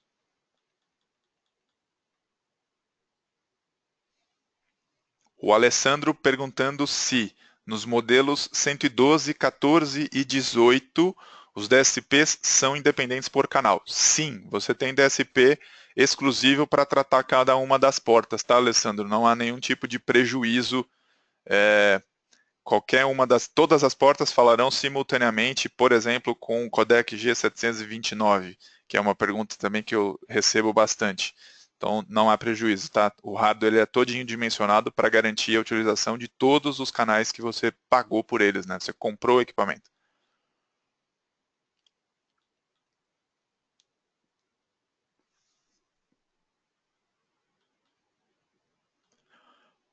O Alessandro perguntando se nos modelos 112, 14 e 18 os DSPs são independentes por canal. Sim, você tem DSP exclusivo para tratar cada uma das portas, tá, Alessandro? Não há nenhum tipo de prejuízo. Todas as portas falarão simultaneamente, por exemplo, com o codec G729, que é uma pergunta também que eu recebo bastante. Então, não há prejuízo, tá? O hardware ele é todinho dimensionado para garantir a utilização de todos os canais que você pagou por eles, né? Você comprou o equipamento.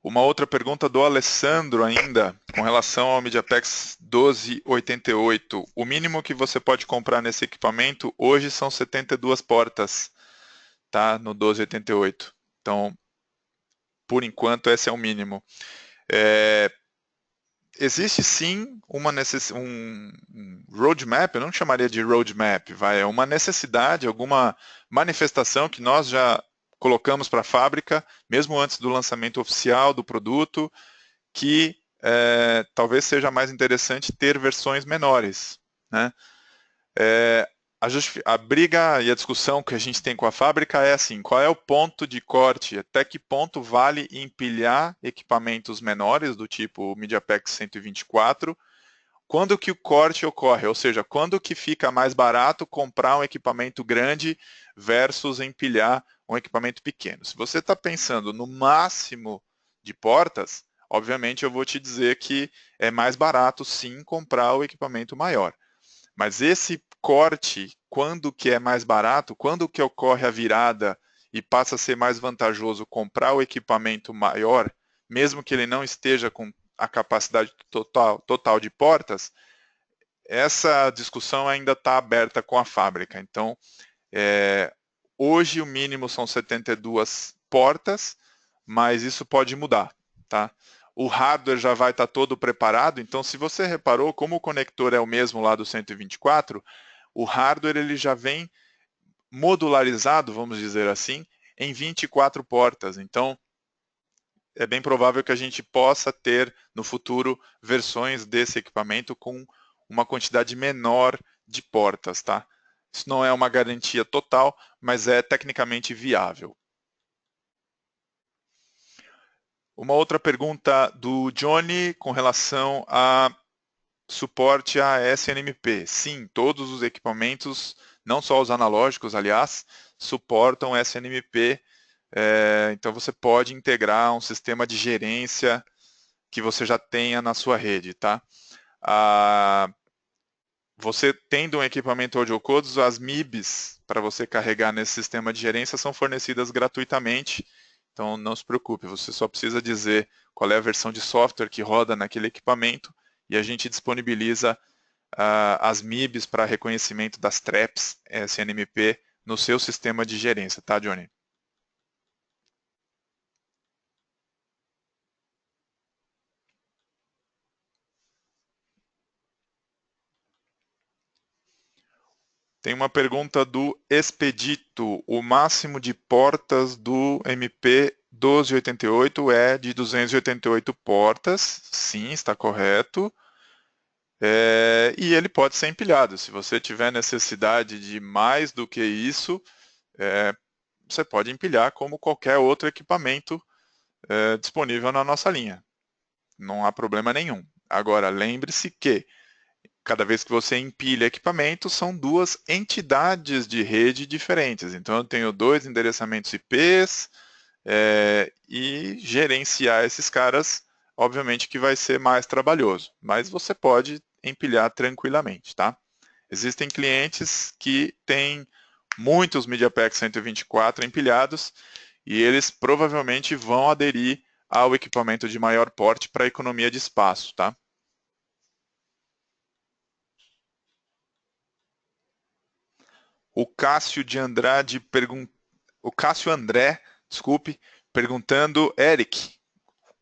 Uma outra pergunta do Alessandro ainda, com relação ao MediaPek 1288. O mínimo que você pode comprar nesse equipamento hoje são 72 portas, tá? No 1288. Então, por enquanto, esse é o mínimo. Existe sim um roadmap, eu não chamaria de roadmap, é uma necessidade, alguma manifestação que nós já colocamos para a fábrica, mesmo antes do lançamento oficial do produto, que talvez seja mais interessante ter versões menores, né? A briga e a discussão que a gente tem com a fábrica é assim, qual é o ponto de corte, até que ponto vale empilhar equipamentos menores, do tipo MediaPack 124, quando que o corte ocorre, ou seja, quando que fica mais barato comprar um equipamento grande versus empilhar um equipamento pequeno. Se você está pensando no máximo de portas, obviamente eu vou te dizer que é mais barato sim comprar o equipamento maior. Mas esse corte, quando que é mais barato, quando que ocorre a virada e passa a ser mais vantajoso comprar o equipamento maior, mesmo que ele não esteja com a capacidade total de portas, essa discussão ainda está aberta com a fábrica. Então, hoje o mínimo são 72 portas, mas isso pode mudar, tá? O hardware já vai estar todo preparado, então se você reparou, como o conector é o mesmo lá do 124, o hardware ele já vem modularizado, vamos dizer assim, em 24 portas. Então, é bem provável que a gente possa ter no futuro versões desse equipamento com uma quantidade menor de portas, tá? Isso não é uma garantia total, mas é tecnicamente viável. Uma outra pergunta do Johnny com relação a suporte a SNMP. Sim, todos os equipamentos, não só os analógicos, aliás, suportam SNMP. Então você pode integrar um sistema de gerência que você já tenha na sua rede, tá? Você tendo um equipamento AudioCodes, as MIBs para você carregar nesse sistema de gerência são fornecidas gratuitamente, então não se preocupe, você só precisa dizer qual é a versão de software que roda naquele equipamento e a gente disponibiliza as MIBs para reconhecimento das traps SNMP no seu sistema de gerência, tá, Johnny? Tem uma pergunta do Expedito. O máximo de portas do MP 1288 é de 288 portas. Sim, está correto. E ele pode ser empilhado. Se você tiver necessidade de mais do que isso, você pode empilhar como qualquer outro equipamento disponível na nossa linha. Não há problema nenhum. Agora, lembre-se que cada vez que você empilha equipamento, são duas entidades de rede diferentes. Então, eu tenho dois endereçamentos IPs e gerenciar esses caras, obviamente que vai ser mais trabalhoso, mas você pode empilhar tranquilamente, tá? Existem clientes que têm muitos MediaPack 124 empilhados e eles provavelmente vão aderir ao equipamento de maior porte para economia de espaço, tá? O Cássio André, desculpe, perguntando, Eric,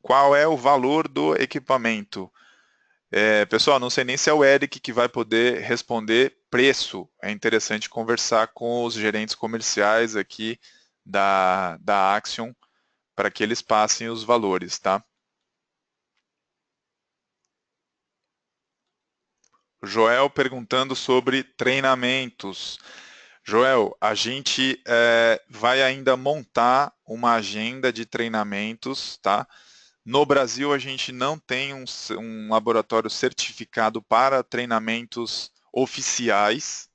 qual é o valor do equipamento? Pessoal, não sei nem se é o Eric que vai poder responder preço. É interessante conversar com os gerentes comerciais aqui da Axion para que eles passem os valores, tá? Joel perguntando sobre treinamentos. Joel, a gente vai ainda montar uma agenda de treinamentos, tá? No Brasil, a gente não tem um laboratório certificado para treinamentos oficiais.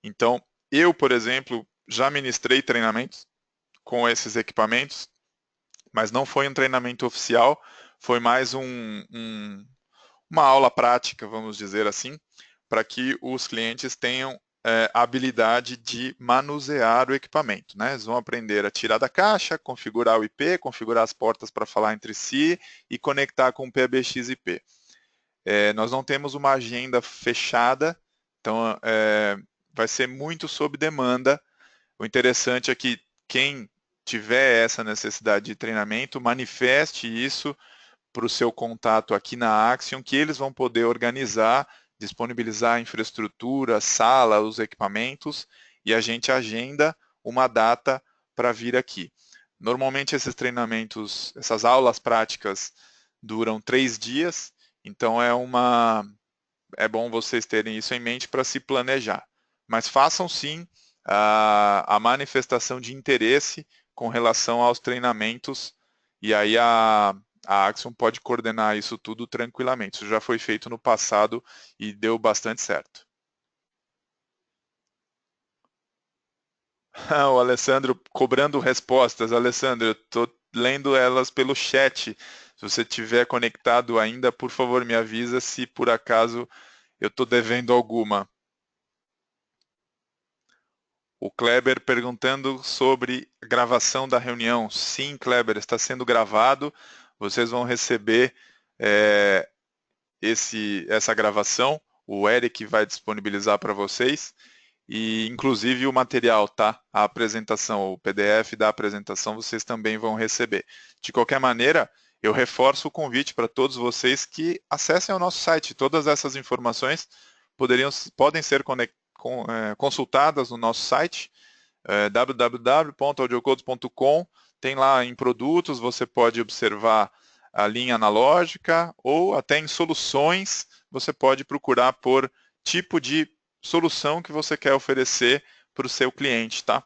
Então, eu, por exemplo, já ministrei treinamentos com esses equipamentos, mas não foi um treinamento oficial, foi mais uma aula prática, vamos dizer assim, para que os clientes tenham a habilidade de manusear o equipamento. Né? Eles vão aprender a tirar da caixa, configurar o IP, configurar as portas para falar entre si e conectar com o PBX IP. Nós não temos uma agenda fechada, então vai ser muito sob demanda. O interessante é que quem tiver essa necessidade de treinamento, manifeste isso para o seu contato aqui na Axion, que eles vão poder organizar, disponibilizar a infraestrutura, sala, os equipamentos, e a gente agenda uma data para vir aqui. Normalmente esses treinamentos, essas aulas práticas duram 3 dias, então é bom vocês terem isso em mente para se planejar. mas façam sim a manifestação de interesse com relação aos treinamentos, e aí a Axiom pode coordenar isso tudo tranquilamente. Isso já foi feito no passado e deu bastante certo. O Alessandro cobrando respostas. Alessandro, eu estou lendo elas pelo chat. Se você estiver conectado ainda, por favor, me avisa se por acaso eu estou devendo alguma. O Kleber perguntando sobre gravação da reunião. Sim, Kleber, está sendo gravado. Vocês vão receber essa gravação. O Eric vai disponibilizar para vocês. E, inclusive, o material, tá? A apresentação, o PDF da apresentação, vocês também vão receber. De qualquer maneira, eu reforço o convite para todos vocês que acessem o nosso site. Todas essas informações podem ser consultadas no nosso site, www.audiocodes.com. Tem lá em produtos, você pode observar a linha analógica, ou até em soluções, você pode procurar por tipo de solução que você quer oferecer para o seu cliente, tá?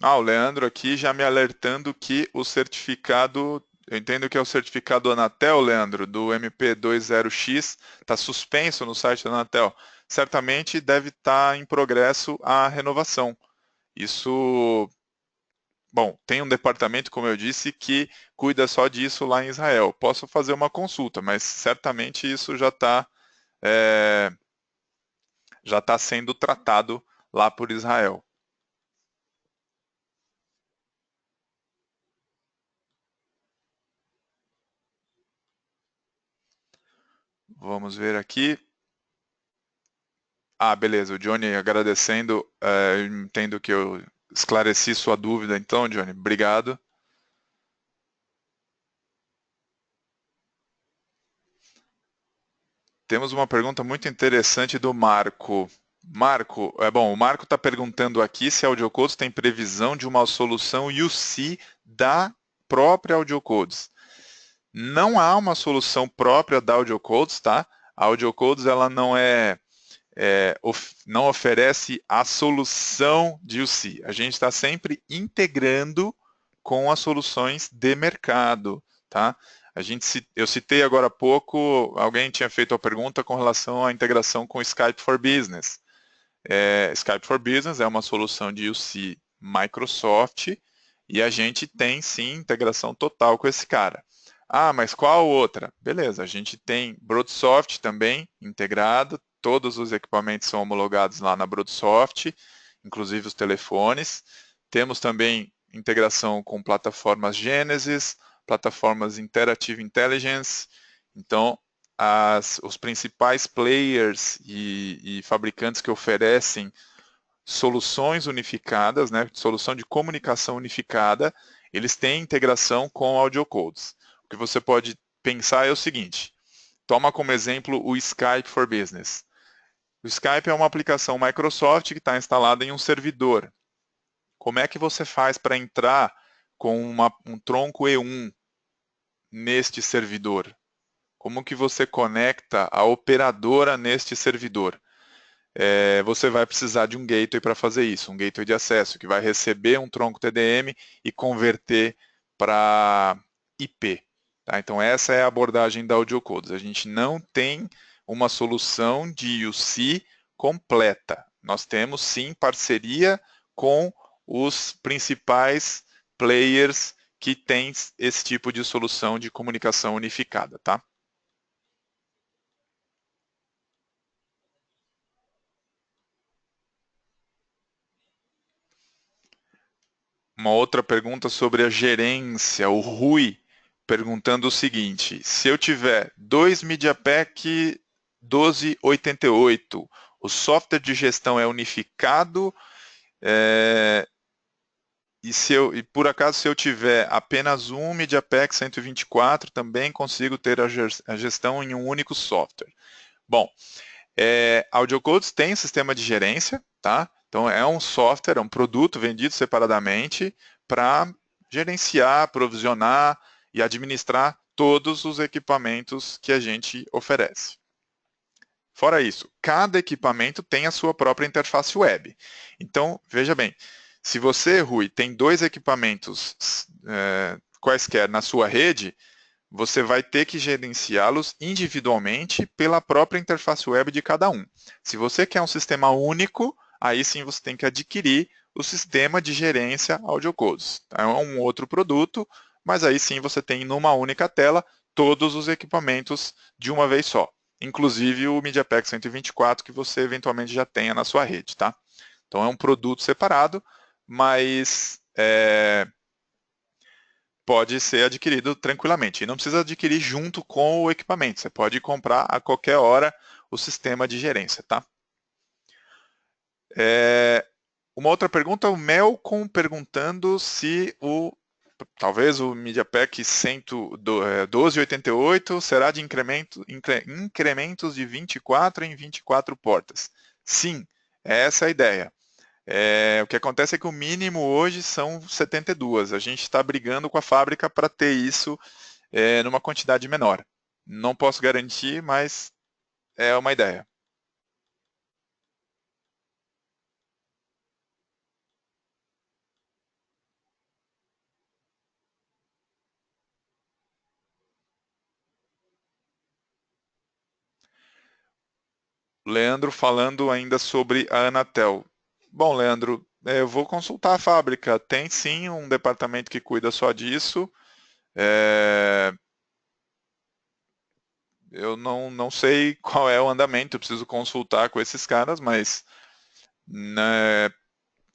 O Leandro aqui já me alertando que o certificado, eu entendo que é o certificado Anatel, Leandro, do MP20X, está suspenso no site da Anatel. Certamente deve estar em progresso a renovação. Isso, bom, tem um departamento, como eu disse, que cuida só disso lá em Israel. Posso fazer uma consulta, mas certamente isso já está sendo tratado lá por Israel. Vamos ver aqui. Beleza, o Johnny agradecendo. Eu entendo que eu esclareci sua dúvida, então, Johnny, obrigado. Temos uma pergunta muito interessante do Marco. Marco, o Marco está perguntando aqui se a AudioCodes tem previsão de uma solução UC da própria AudioCodes. Não há uma solução própria da AudioCodes, tá? A AudioCodes ela não não oferece a solução de UC. A gente está sempre integrando com as soluções de mercado, tá? Eu citei agora há pouco, alguém tinha feito a pergunta com relação à integração com o Skype for Business. Skype for Business é uma solução de UC Microsoft e a gente tem sim integração total com esse cara. Mas qual outra? Beleza, a gente tem Broadsoft também integrado, todos os equipamentos são homologados lá na Broadsoft, inclusive os telefones. Temos também integração com plataformas Genesis, plataformas Interactive Intelligence. Então, os principais players e fabricantes que oferecem soluções unificadas, né, solução de comunicação unificada, eles têm integração com AudioCodes. O que você pode pensar é o seguinte, toma como exemplo o Skype for Business. O Skype é uma aplicação Microsoft que está instalada em um servidor. Como é que você faz para entrar com um tronco E1 neste servidor? Como que você conecta a operadora neste servidor? Você vai precisar de um gateway para fazer isso, um gateway de acesso, que vai receber um tronco TDM e converter para IP. Tá? Então, essa é a abordagem da AudioCodes. A gente não tem uma solução de UC completa. Nós temos, sim, parceria com os principais players que têm esse tipo de solução de comunicação unificada, tá? Uma outra pergunta sobre a gerência, o Rui, perguntando o seguinte, se eu tiver 2 MediaPack 1288, o software de gestão é unificado, e por acaso se eu tiver apenas um MediaPack 124, também consigo ter a gestão em um único software. Bom, a AudioCodes tem sistema de gerência, tá? Então é um software, é um produto vendido separadamente para gerenciar, provisionar e administrar todos os equipamentos que a gente oferece. Fora isso, cada equipamento tem a sua própria interface web. Então, veja bem, se você, Rui, tem 2 equipamentos quaisquer na sua rede, você vai ter que gerenciá-los individualmente pela própria interface web de cada um. Se você quer um sistema único, aí sim você tem que adquirir o sistema de gerência AudioCodes. É um outro produto, mas aí sim você tem numa única tela todos os equipamentos de uma vez só, inclusive o MediaPack 124 que você eventualmente já tenha na sua rede, tá? Então é um produto separado, mas pode ser adquirido tranquilamente. E não precisa adquirir junto com o equipamento. Você pode comprar a qualquer hora o sistema de gerência, tá? Uma outra pergunta, o Melcom perguntando se talvez o MediaPack 1288 será de incrementos de 24 em 24 portas. Sim, essa é a ideia. O que acontece é que o mínimo hoje são 72. A gente está brigando com a fábrica para ter isso numa quantidade menor. Não posso garantir, mas é uma ideia. Leandro falando ainda sobre a Anatel. Bom, Leandro, eu vou consultar a fábrica. Tem sim um departamento que cuida só disso. Eu não sei qual é o andamento, eu preciso consultar com esses caras, mas né,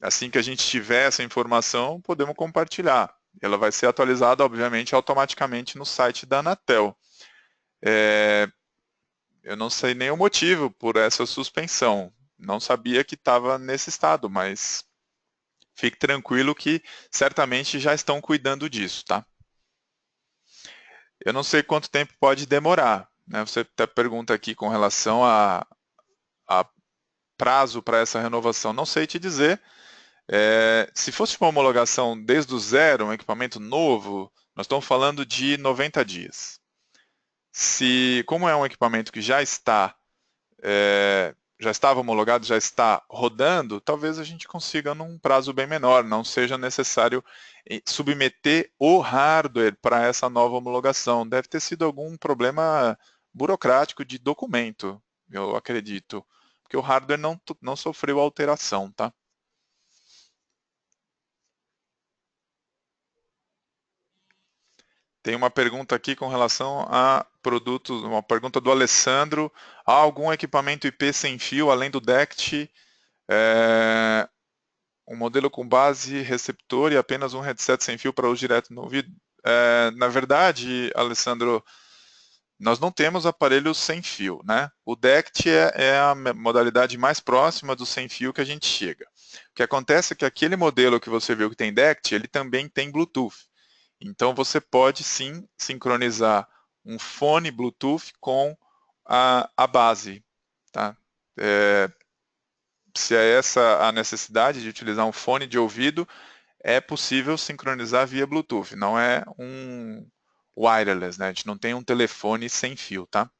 assim que a gente tiver essa informação, podemos compartilhar. Ela vai ser atualizada, obviamente, automaticamente no site da Anatel. Eu não sei nem o motivo por essa suspensão. Não sabia que estava nesse estado, mas fique tranquilo que certamente já estão cuidando disso, tá? Eu não sei quanto tempo pode demorar, né? Você até pergunta aqui com relação a prazo para essa renovação. Não sei te dizer. Se fosse uma homologação desde o zero, um equipamento novo, nós estamos falando de 90 dias. Como é um equipamento que já estava homologado, já está rodando, talvez a gente consiga num prazo bem menor, não seja necessário submeter o hardware para essa nova homologação. Deve ter sido algum problema burocrático de documento, eu acredito, porque o hardware não sofreu alteração, tá? Tem uma pergunta aqui com relação a produtos, uma pergunta do Alessandro. Há algum equipamento IP sem fio, além do DECT? Um modelo com base, receptor e apenas um headset sem fio para uso direto no ouvido? Na verdade, Alessandro, nós não temos aparelhos sem fio, né? O DECT é a modalidade mais próxima do sem fio que a gente chega. O que acontece é que aquele modelo que você viu que tem DECT, ele também tem Bluetooth. Então você pode sim sincronizar um fone Bluetooth com a base. Tá? Se é essa a necessidade de utilizar um fone de ouvido, é possível sincronizar via Bluetooth. Não é um wireless, né? A gente não tem um telefone sem fio, tá?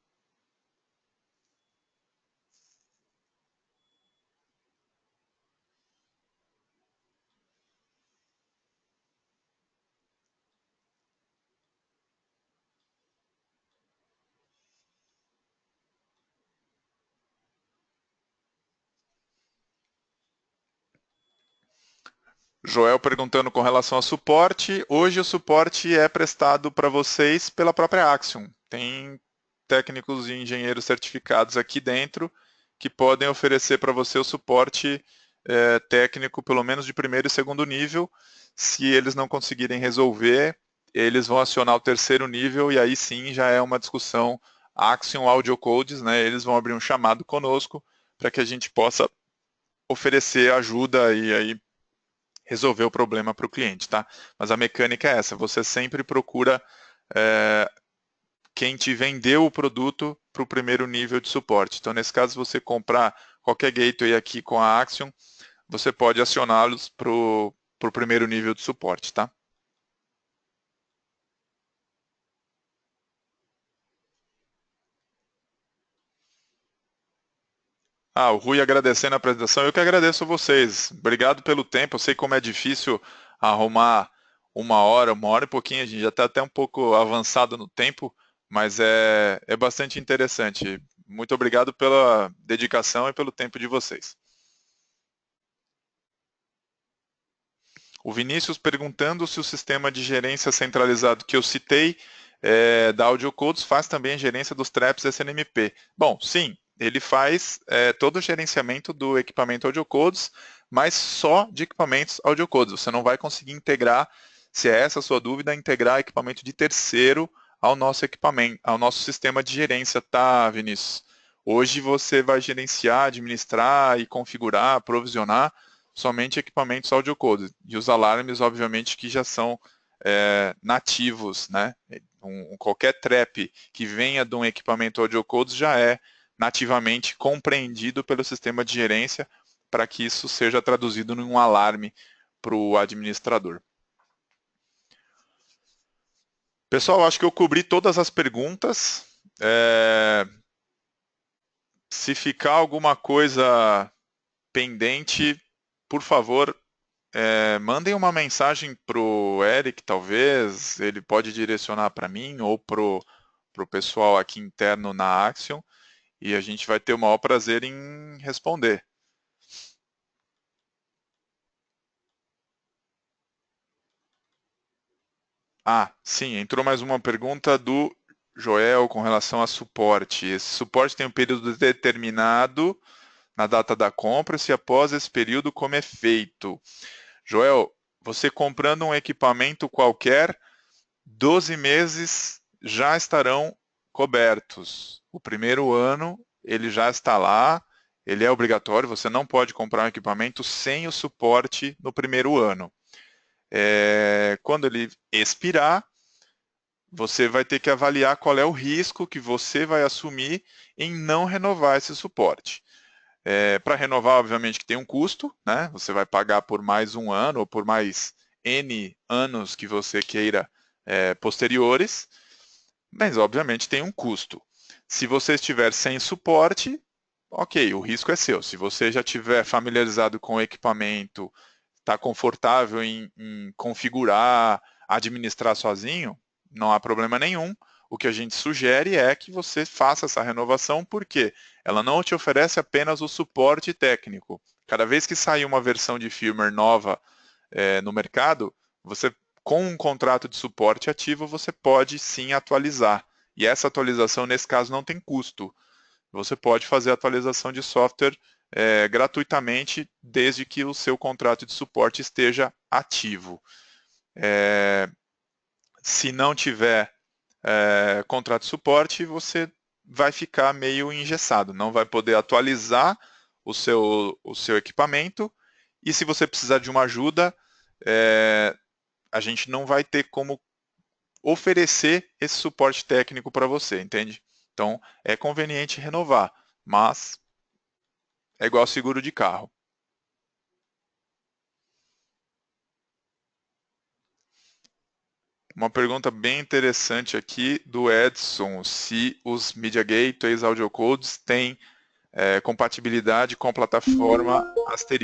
Joel perguntando com relação ao suporte. Hoje o suporte é prestado para vocês pela própria Axiom. Tem técnicos e engenheiros certificados aqui dentro que podem oferecer para você o suporte técnico, pelo menos de primeiro e segundo nível. Se eles não conseguirem resolver, eles vão acionar o terceiro nível e aí sim já é uma discussão Axiom Audio Codes, né? Eles vão abrir um chamado conosco para que a gente possa oferecer ajuda e aí resolver o problema para o cliente, tá? Mas a mecânica é essa, você sempre procura quem te vendeu o produto para o primeiro nível de suporte. Então, nesse caso, você comprar qualquer gateway aqui com a Axiom, você pode acioná-los para o primeiro nível de suporte, tá? O Rui agradecendo a apresentação. Eu que agradeço a vocês. Obrigado pelo tempo. Eu sei como é difícil arrumar uma hora e pouquinho. A gente já está até um pouco avançado no tempo, mas é bastante interessante. Muito obrigado pela dedicação e pelo tempo de vocês. O Vinícius perguntando se o sistema de gerência centralizado que eu citei da AudioCodes faz também a gerência dos traps SNMP. Bom, sim, ele faz todo o gerenciamento do equipamento AudioCodes, mas só de equipamentos AudioCodes. Você não vai conseguir integrar, se é essa a sua dúvida, integrar equipamento de terceiro ao nosso equipamento, ao nosso sistema de gerência, tá, Vinícius? Hoje você vai gerenciar, administrar e configurar, provisionar somente equipamentos AudioCodes. E os alarmes, obviamente, que já são nativos, né? Qualquer trap que venha de um equipamento AudioCodes já é nativamente compreendido pelo sistema de gerência para que isso seja traduzido em um alarme para o administrador. Pessoal, acho que eu cobri todas as perguntas. Se ficar alguma coisa pendente, por favor, mandem uma mensagem para o Eric, talvez, ele pode direcionar para mim ou para o pessoal aqui interno na Axion, e a gente vai ter o maior prazer em responder. Sim, entrou mais uma pergunta do Joel com relação a suporte. Esse suporte tem um período determinado na data da compra, se após esse período como é feito. Joel, você comprando um equipamento qualquer, 12 meses já estarão cobertos. O primeiro ano, ele já está lá, ele é obrigatório, você não pode comprar um equipamento sem o suporte no primeiro ano. Quando ele expirar, você vai ter que avaliar qual é o risco que você vai assumir em não renovar esse suporte. Para renovar, obviamente, que tem um custo, né? Você vai pagar por mais um ano ou por mais N anos que você queira posteriores, mas obviamente tem um custo. Se você estiver sem suporte, ok, o risco é seu. Se você já estiver familiarizado com o equipamento, está confortável em configurar, administrar sozinho, não há problema nenhum. O que a gente sugere é que você faça essa renovação, porque ela não te oferece apenas o suporte técnico. Cada vez que sair uma versão de firmware nova no mercado, você, com um contrato de suporte ativo, você pode sim atualizar. E essa atualização, nesse caso, não tem custo. Você pode fazer a atualização de software gratuitamente, desde que o seu contrato de suporte esteja ativo. Se não tiver contrato de suporte, você vai ficar meio engessado, não vai poder atualizar o seu equipamento, e se você precisar de uma ajuda, a gente não vai ter como oferecer esse suporte técnico para você, entende? Então, é conveniente renovar, mas é igual seguro de carro. Uma pergunta bem interessante aqui do Edson, se os Media Gateways AudioCodes têm compatibilidade com a plataforma Asterix.